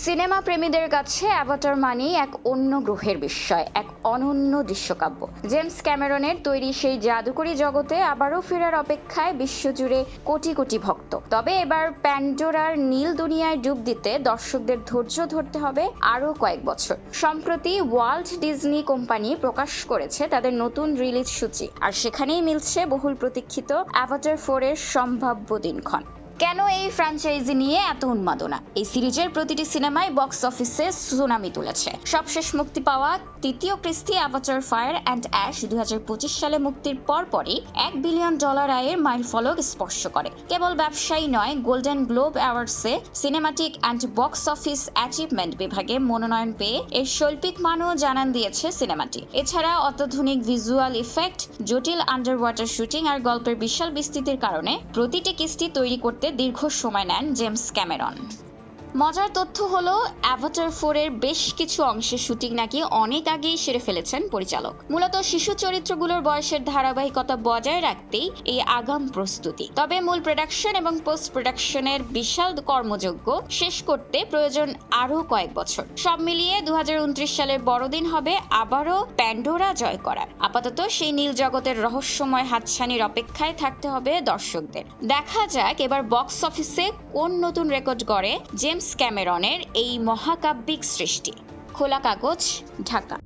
Cinema প্রেমীদের কাছে Avatar মানেই এক অন্য গ্রহের বিস্ময়, এক অনন্য দৃশ্যকাব্য। জেমস ক্যামেরনের তৈরি সেই জাদুকরী জগতে আবারও ফেরার অপেক্ষায় বিশ্বজুড়ে কোটি কোটি ভক্ত। তবে এবার প্যান্ডোরার নীল দুনিয়ায় ডুব দিতে দর্শকদের ধৈর্য ধরতে হবে আরও কয়েক বছর। সম্প্রতি ওয়াল্ট ডিজনি কোম্পানি প্রকাশ করেছে তাদের নতুন রিলিজ সূচি, আর সেখানেই মিলছে বহুল প্রতীক্ষিত অ্যাভাটার 4 এর সম্ভাব্য দিনক্ষণ। কেন এই ফ্র্যাঞ্চাইজি নিয়ে এত উন্মাদনা? এই সিরিজের প্রতিটি সিনেমাই বক্স অফিসে সুনামি তুলেছে। সবশেষ মুক্তি পাওয়া তৃতীয় কিস্তি অ্যাভাটার ফায়ার অ্যান্ড অ্যাশ 2025 সালে মুক্তির পরপরই $1 বিলিয়ন আয়ের মাইলফলক স্পর্শ করে। কেবল ব্যবসায়ী নয়, গোল্ডেন গ্লোব অ্যাওয়ার্ডসে cinematic and box office achievement বিভাগে মনোনয়ন পেয়ে এর শৈল্পিক মানও জানান দিয়েছে সিনেমাটি। এছাড়া অত্যাধুনিক ভিজুয়াল ইফেক্ট, জটিল আন্ডার ওয়াটার শুটিং আর গল্পের বিশাল বিস্তৃতির কারণে প্রতিটি কিস্তি তৈরি করতে দীর্ঘ সময় নেন জেমস ক্যামেরন। মজার তথ্য হলো অ্যাভাটার 4 এর বেশ কিছু অংশের শুটিং নাকি অনেক আগেই সেরে ফেলেছেন পরিচালক। মূলত শিশু চরিত্রগুলোর বয়সের ধারাবাহিকতা বজায় রাখতেই এই আগাম প্রস্তুতি। তবে মূল প্রোডাকশন এবং পোস্ট প্রোডাকশনের বিশাল কর্মযজ্ঞ শেষ করতে প্রয়োজন আরও কয়েক বছর। সব মিলিয়ে 2029 সালের বড়দিন হবে আবারও প্যান্ডোরা জয় করার। আপাতত সেই নীল জগতের রহস্যময় হাতছানির অপেক্ষায় থাকতে হবে দর্শকদের। দেখা যাক এবার বক্স অফিসে কোন নতুন রেকর্ড গড়ে জেমস ক্যামেরনের এই মহাকাব্যিক সৃষ্টি। খোলা কাগজ, ঢাকা।